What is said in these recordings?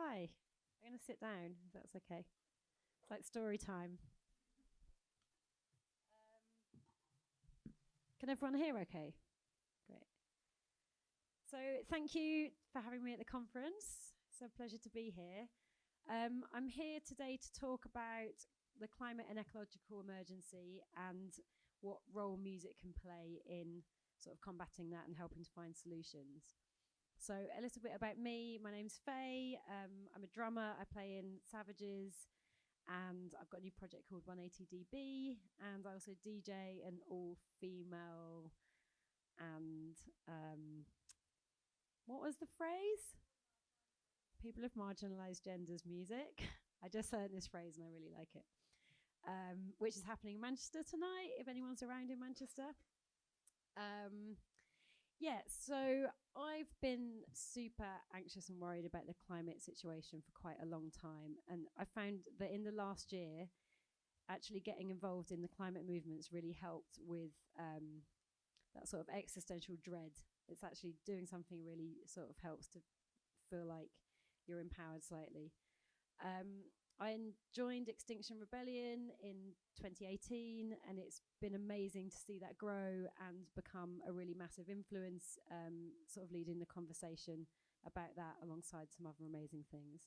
Hi. I'm going to sit down, if that's okay. It's like story time. Can everyone hear okay? Great. So thank you for having me at the conference. It's a pleasure to be here. I'm here today to talk about the climate and ecological emergency and what role music can play in sort of combating that and helping to find solutions. So a little bit about me. My name's Fay. I'm a drummer. I play in Savages, and I've got a new project called 180dB, and I also DJ an all-female and what was the phrase? People of marginalised genders music. I just learned this phrase and I really like it. Which is happening in Manchester tonight, if anyone's around in Manchester. So I've been super anxious and worried about the climate situation for quite a long time. And I found that in the last year, actually getting involved in the climate movements really helped with that sort of existential dread. It's actually doing something really sort of helps to feel like you're empowered slightly. I joined Extinction Rebellion in 2018, and it's been amazing to see that grow and become a really massive influence, sort of leading the conversation about that alongside some other amazing things.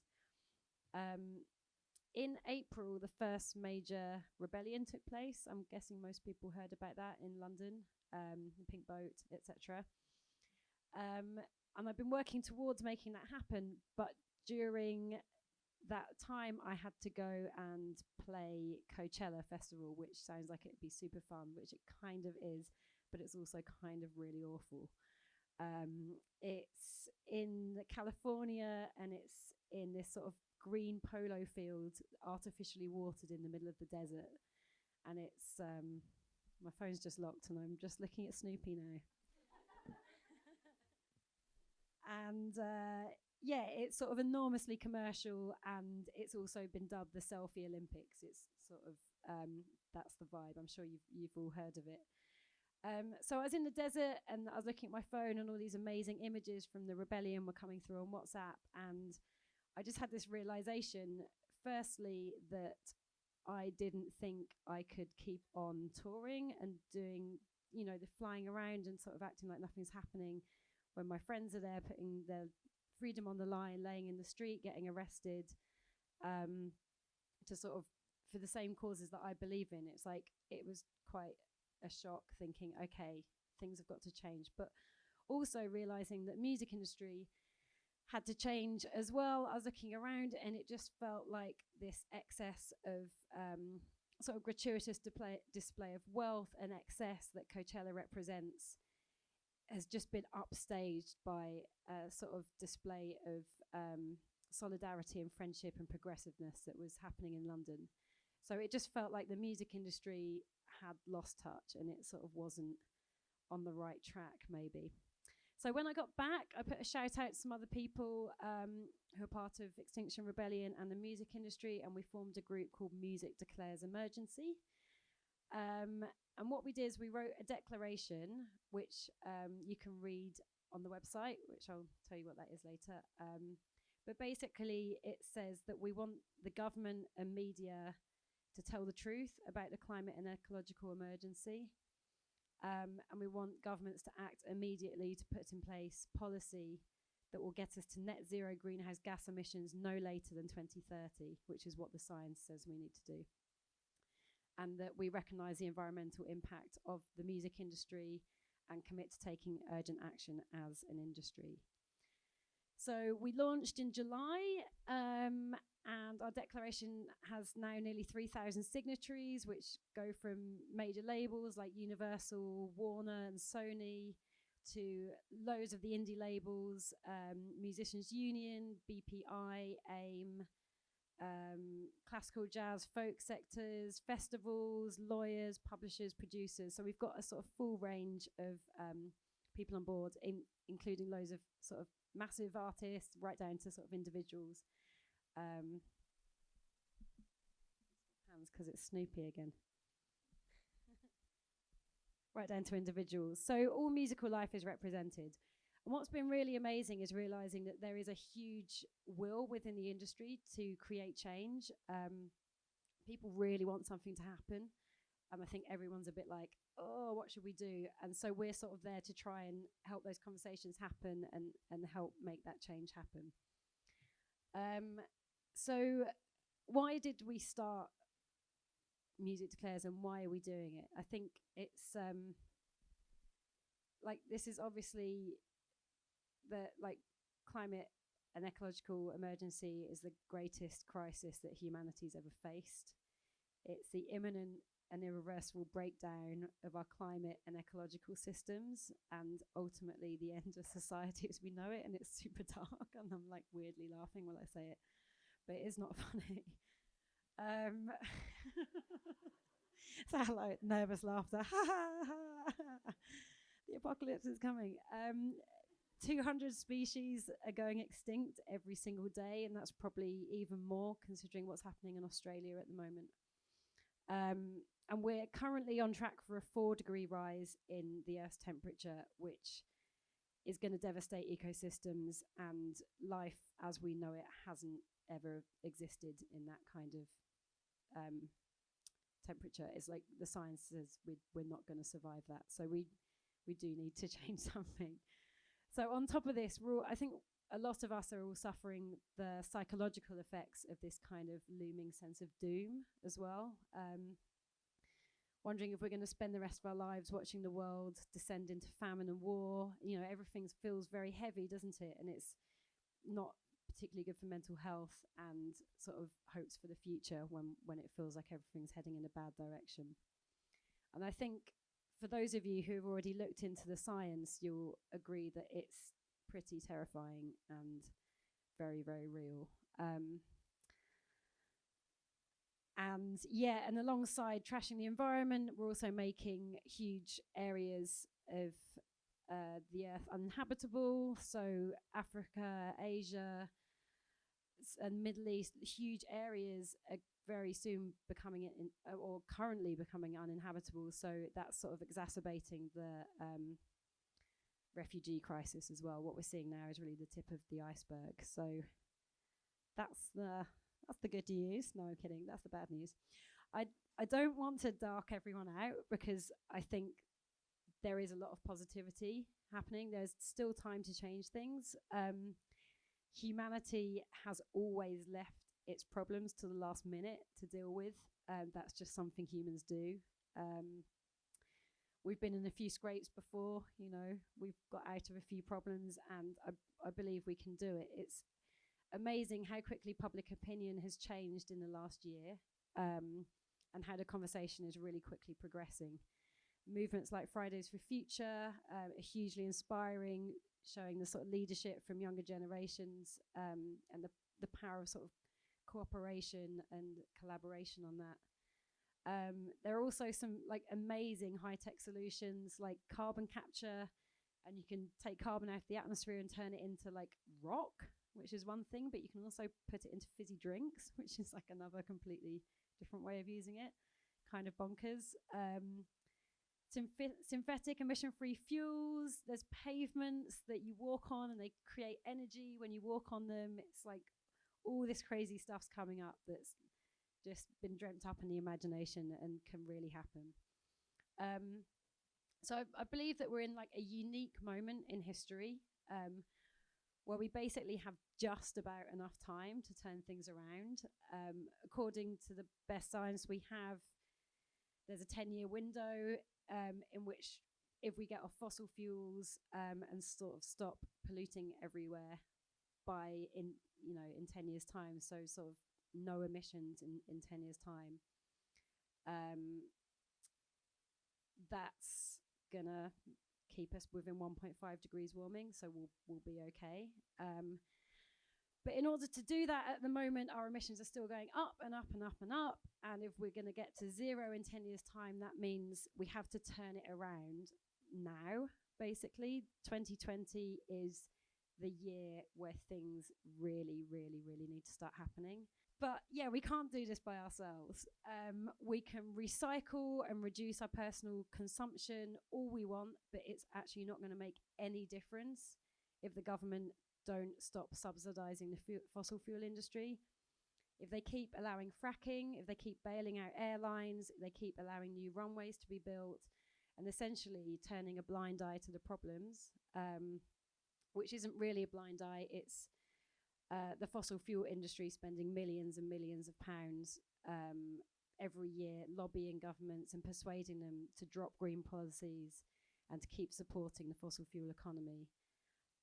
In April, the first major rebellion took place. I'm guessing most people heard about that in London, the Pink Boat, etc. And I've been working towards making that happen, but during that time I had to go and play Coachella Festival, which sounds like it'd be super fun, which it kind of is, but it's also kind of really awful. It's in California, and it's in this sort of green polo field, artificially watered in the middle of the desert. And it's, my phone's just locked and I'm just looking at Snoopy now. And it's sort of enormously commercial, and it's also been dubbed the Selfie Olympics. It's sort of, that's the vibe. I'm sure you've all heard of it. So I was in the desert and I was looking at my phone, and all these amazing images from the rebellion were coming through on WhatsApp. And I just had this realization, firstly, that I didn't think I could keep on touring and doing, the flying around and sort of acting like nothing's happening when my friends are there putting their freedom on the line, laying in the street, getting arrested, to sort of for the same causes that I believe in. It's like it was quite a shock, thinking, okay, things have got to change, but also realizing that music industry had to change as well. I was looking around and it just felt like this excess of sort of gratuitous display of wealth and excess that Coachella represents has just been upstaged by a sort of display of solidarity and friendship and progressiveness that was happening in London. So it just felt like the music industry had lost touch and it sort of wasn't on the right track, maybe. So when I got back, I put a shout out to some other people who are part of Extinction Rebellion and the music industry, and we formed a group called Music Declares Emergency. And what we did is we wrote a declaration, which you can read on the website, which I'll tell you what that is later. But basically, it says that we want the government and media to tell the truth about the climate and ecological emergency. And we want governments to act immediately to put in place policy that will get us to net zero greenhouse gas emissions no later than 2030, which is what the science says we need to do. And that we recognise the environmental impact of the music industry and commit to taking urgent action as an industry. So we launched in July, and our declaration has now nearly 3,000 signatories, which go from major labels like Universal, Warner and Sony, to loads of the indie labels, Musicians Union, BPI, AIM, classical, jazz, folk sectors, festivals, lawyers, publishers, producers. So we've got a sort of full range of people on board, including loads of sort of massive artists, right down to sort of individuals. Hands, because it's Snoopy again. Right down to individuals. So all musical life is represented. And what's been really amazing is realizing that there is a huge will within the industry to create change. People really want something to happen. And I think everyone's a bit like, oh, what should we do? And so we're sort of there to try and help those conversations happen and help make that change happen. So why did we start Music Declares and why are we doing it? I think it's like this is obviously the like climate and ecological emergency is the greatest crisis that humanity's ever faced. It's the imminent and irreversible breakdown of our climate and ecological systems and ultimately the end of society as we know it. And it's super dark and I'm like weirdly laughing while I say it, but it is not funny. So like nervous laughter. The apocalypse is coming. 200 species are going extinct every single day, and that's probably even more considering what's happening in Australia at the moment. And we're currently on track for a 4-degree rise in the Earth's temperature, which is going to devastate ecosystems, and life as we know it hasn't ever existed in that kind of temperature. It's like the science says we're not going to survive that. So we do need to change something. So on top of this, I think a lot of us are all suffering the psychological effects of this kind of looming sense of doom as well. Wondering if we're going to spend the rest of our lives watching the world descend into famine and war. You know, everything feels very heavy, doesn't it? And it's not particularly good for mental health and sort of hopes for the future when it feels like everything's heading in a bad direction. And I think for those of you who have already looked into the science, you'll agree that it's pretty terrifying and very, very real. And yeah, and alongside trashing the environment, we're also making huge areas of the Earth uninhabitable. So Africa, Asia, and Middle East, huge areas are very soon becoming or currently becoming uninhabitable. So that's sort of exacerbating the refugee crisis as well. What we're seeing now is really the tip of the iceberg. So that's the good news. No, I'm kidding. That's the bad news. I don't want to dark everyone out because I think there is a lot of positivity happening. There's still time to change things. Humanity has always left its problems to the last minute to deal with. That's just something humans do. We've been in a few scrapes before, you know, we've got out of a few problems, and I believe we can do it. It's amazing how quickly public opinion has changed in the last year, and how the conversation is really quickly progressing. Movements like Fridays for Future are hugely inspiring, showing the sort of leadership from younger generations, and the power of sort of cooperation and collaboration on that. There are also some like amazing high-tech solutions like carbon capture, and you can take carbon out of the atmosphere and turn it into like rock, which is one thing, but you can also put it into fizzy drinks, which is like another completely different way of using it, kind of bonkers. Synthetic emission-free fuels. There's pavements that you walk on and they create energy when you walk on them. It's like all this crazy stuff's coming up that's just been dreamt up in the imagination and can really happen. So I believe that we're in like a unique moment in history where we basically have just about enough time to turn things around. According to the best science we have, there's a 10-year window in which if we get off fossil fuels and sort of stop polluting everywhere by in 10 years time, so sort of no emissions in 10 years time, that's gonna keep us within 1.5 degrees warming, so we'll be okay. But in order to do that, at the moment, our emissions are still going up and up and up and up. And if we're going to get to zero in 10 years' time, that means we have to turn it around now, basically. 2020 is the year where things really, really, really need to start happening. But yeah, we can't do this by ourselves. We can recycle and reduce our personal consumption all we want, but it's actually not going to make any difference if the government don't stop subsidising the fossil fuel industry, if they keep allowing fracking, if they keep bailing out airlines, if they keep allowing new runways to be built, and essentially turning a blind eye to the problems, which isn't really a blind eye, it's the fossil fuel industry spending millions and millions of pounds every year lobbying governments and persuading them to drop green policies and to keep supporting the fossil fuel economy.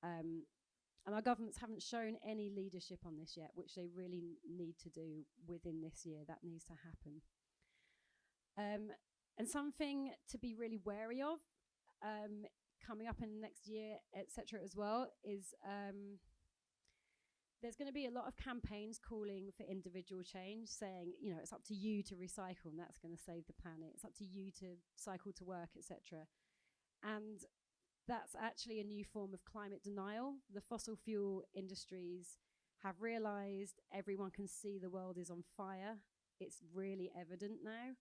And our governments haven't shown any leadership on this yet, which they really need to do within this year. That needs to happen. And something to be really wary of coming up in the next year, etc. as well, is there's going to be a lot of campaigns calling for individual change, saying, you know, it's up to you to recycle and that's going to save the planet. It's up to you to cycle to work, etc. And that's actually a new form of climate denial. The fossil fuel industries have realized everyone can see the world is on fire. It's really evident now.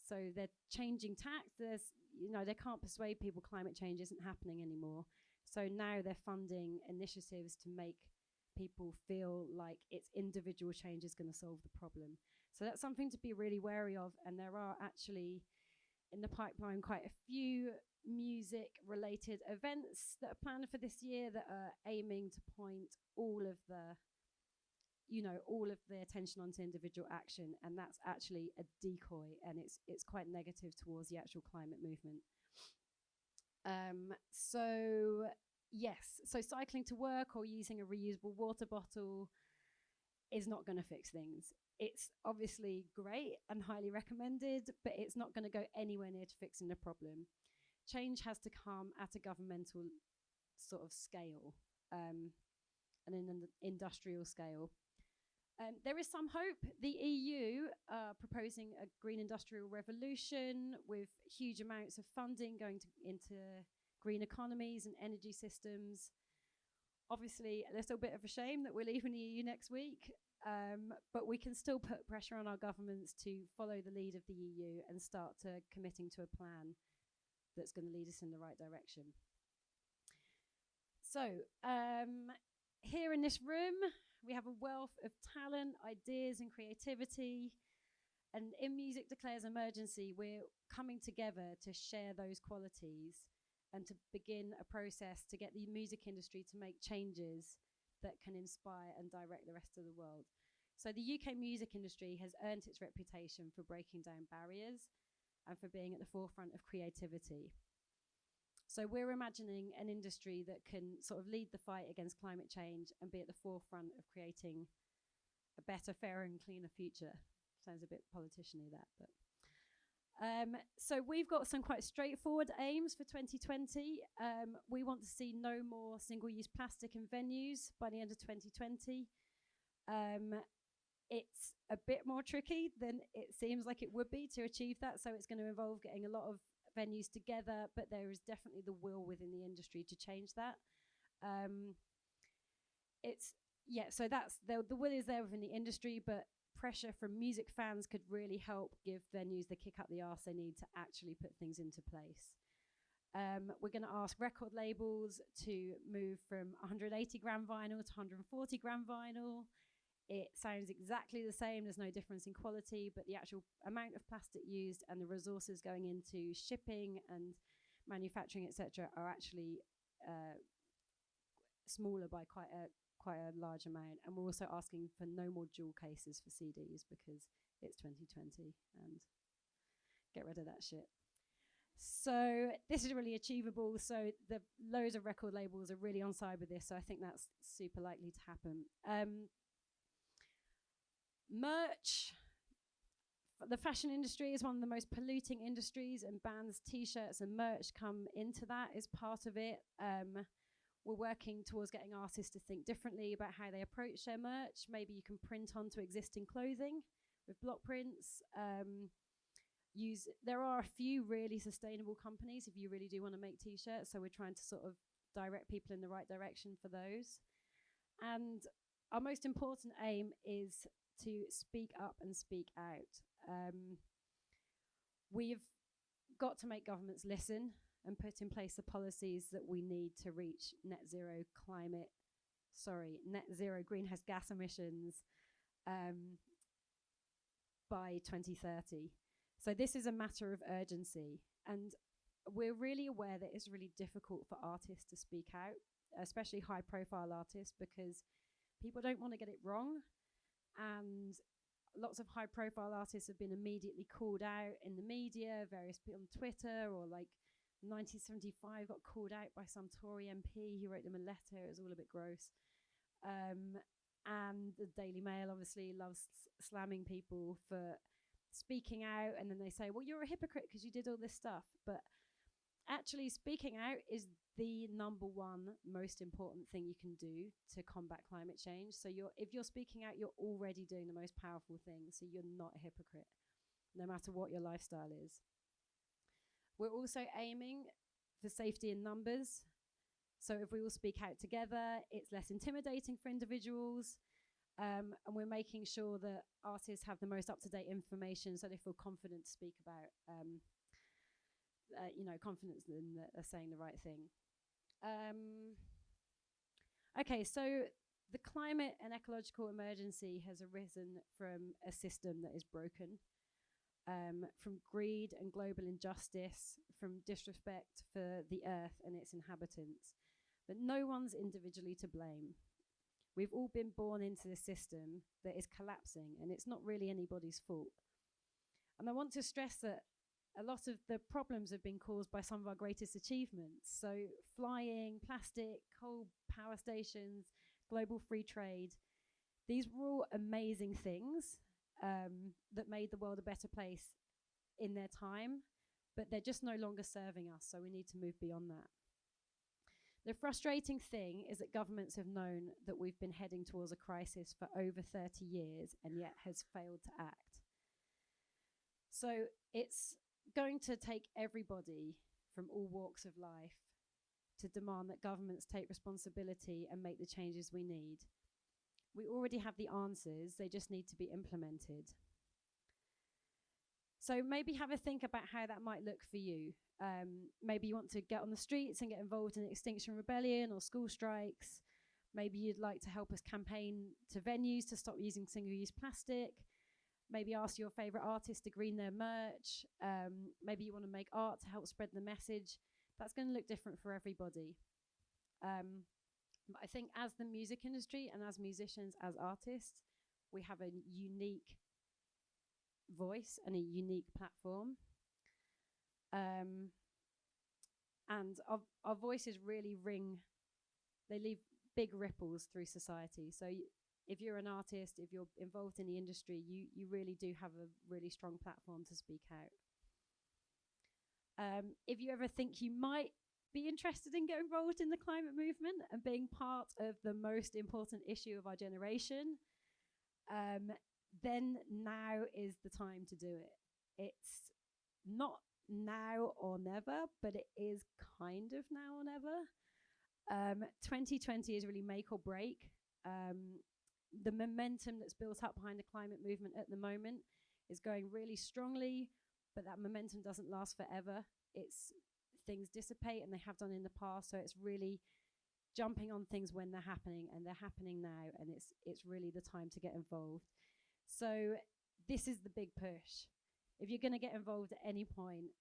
So they're changing tack. They can't persuade people climate change isn't happening anymore. So now they're funding initiatives to make people feel like it's individual change is going to solve the problem. So that's something to be really wary of. And there are actually in the pipeline quite a few music related events that are planned for this year that are aiming to point all of the attention onto individual action, and that's actually a decoy, and it's quite negative towards the actual climate movement. So cycling to work or using a reusable water bottle is not going to fix things. It's obviously great and highly recommended, but it's not going to go anywhere near to fixing the problem. Change has to come at a governmental sort of scale, and in an industrial scale. There is some hope. The EU are proposing a green industrial revolution with huge amounts of funding going into green economies and energy systems. Obviously, a little bit of a shame that we're leaving the EU next week, but we can still put pressure on our governments to follow the lead of the EU and start to committing to a plan that's going to lead us in the right direction. So, here in this room, we have a wealth of talent, ideas, and creativity. And in Music Declares Emergency, we're coming together to share those qualities and to begin a process to get the music industry to make changes that can inspire and direct the rest of the world. So the UK music industry has earned its reputation for breaking down barriers and for being at the forefront of creativity. So we're imagining an industry that can sort of lead the fight against climate change and be at the forefront of creating a better, fairer and cleaner future. Sounds a bit politician-y, that, but. So we've got some quite straightforward aims for 2020. We want to see no more single-use plastic in venues by the end of 2020. It's a bit more tricky than it seems like it would be to achieve that, so it's going to involve getting a lot of venues together, but there is definitely the will within the industry to change that. So that's the will is there within the industry, but pressure from music fans could really help give venues the kick up the arse they need to actually put things into place. We're going to ask record labels to move from 180 gram vinyl to 140 gram vinyl. It sounds exactly the same, there's no difference in quality, but the actual amount of plastic used and the resources going into shipping and manufacturing, etc., are actually smaller by quite a large amount. And we're also asking for no more jewel cases for CDs because it's 2020 and get rid of that shit. So this is really achievable. So the loads of record labels are really on side with this. So I think that's super likely to happen. Merch. The fashion industry is one of the most polluting industries, and bands, t-shirts and merch come into that as part of it. We're working towards getting artists to think differently about how they approach their merch. Maybe you can print onto existing clothing with block prints. There are a few really sustainable companies if you really do want to make t-shirts, so we're trying to sort of direct people in the right direction for those. And our most important aim is to speak up and speak out. We've got to make governments listen and put in place the policies that we need to reach net zero greenhouse gas emissions by 2030. So this is a matter of urgency, and we're really aware that it's really difficult for artists to speak out, especially high profile artists, because people don't want to get it wrong, and lots of high profile artists have been immediately called out in the media, various people on Twitter, or like 1975 got called out by some Tory MP who wrote them a letter. It was all a bit gross. And the Daily Mail obviously loves slamming people for speaking out, and then they say, well, you're a hypocrite because you did all this stuff. But actually, speaking out is the number one most important thing you can do to combat climate change. So if you're speaking out, you're already doing the most powerful thing. So you're not a hypocrite, no matter what your lifestyle is. We're also aiming for safety in numbers. So if we all speak out together, it's less intimidating for individuals. And we're making sure that artists have the most up-to-date information so they feel confident to speak about, confidence in saying the right thing. Okay, so the climate and ecological emergency has arisen from a system that is broken, from greed and global injustice, from disrespect for the earth and its inhabitants. But no one's individually to blame. We've all been born into this system that is collapsing, and it's not really anybody's fault. And I want to stress that a lot of the problems have been caused by some of our greatest achievements. So flying, plastic, coal power stations, global free trade. These were all amazing things that made the world a better place in their time, but they're just no longer serving us, so we need to move beyond that. The frustrating thing is that governments have known that we've been heading towards a crisis for over 30 years and yet has failed to act. So it's going to take everybody from all walks of life to demand that governments take responsibility and make the changes we need. We already have the answers, they just need to be implemented. So maybe have a think about how that might look for you. Maybe you want to get on the streets and get involved in Extinction Rebellion or school strikes. Maybe you'd like to help us campaign to venues to stop using single-use plastic. Maybe ask your favourite artist to green their merch. Maybe you want to make art to help spread the message. That's going to look different for everybody. But I think as the music industry and as musicians, as artists, we have a unique voice and a unique platform. And our voices really they leave big ripples through society. So if you're an artist, if you're involved in the industry, you really do have a really strong platform to speak out. If you ever think you might be interested in getting involved in the climate movement and being part of the most important issue of our generation, then now is the time to do it. It's not now or never, but it is kind of now or never. 2020 is really make or break. The momentum that's built up behind the climate movement at the moment is going really strongly, but that momentum doesn't last forever. Things dissipate, and they have done in the past, so it's really jumping on things when they're happening, and they're happening now, and it's really the time to get involved. So this is the big push. If you're going to get involved at any point,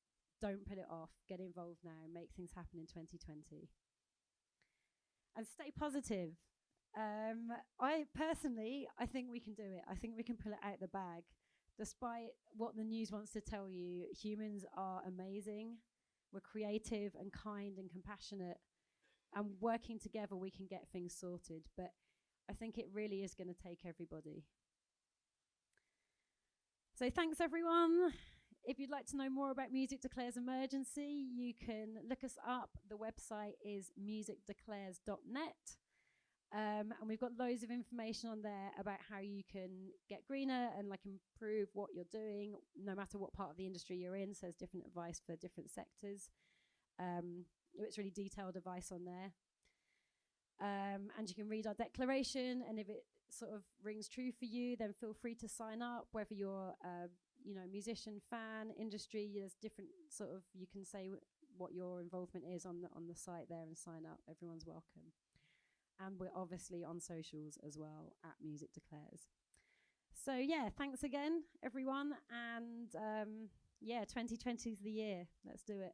don't put it off. Get involved now. Make things happen in 2020. And stay positive. I think we can do it. I think we can pull it out the bag. Despite what the news wants to tell you, humans are amazing. We're creative and kind and compassionate. And working together, we can get things sorted. But I think it really is going to take everybody. So thanks, everyone. If you'd like to know more about Music Declares Emergency, you can look us up. The website is musicdeclares.net. And we've got loads of information on there about how you can get greener and improve what you're doing, no matter what part of the industry you're in. So there's different advice for different sectors. It's really detailed advice on there. And you can read our declaration, and if it sort of rings true for you, then feel free to sign up, whether you're musician, fan, industry. There's different you can say what your involvement is on the site there and sign up. Everyone's welcome. And we're obviously on socials as well at Music Declares. So yeah, thanks again, everyone. And 2020 is the year. Let's do it.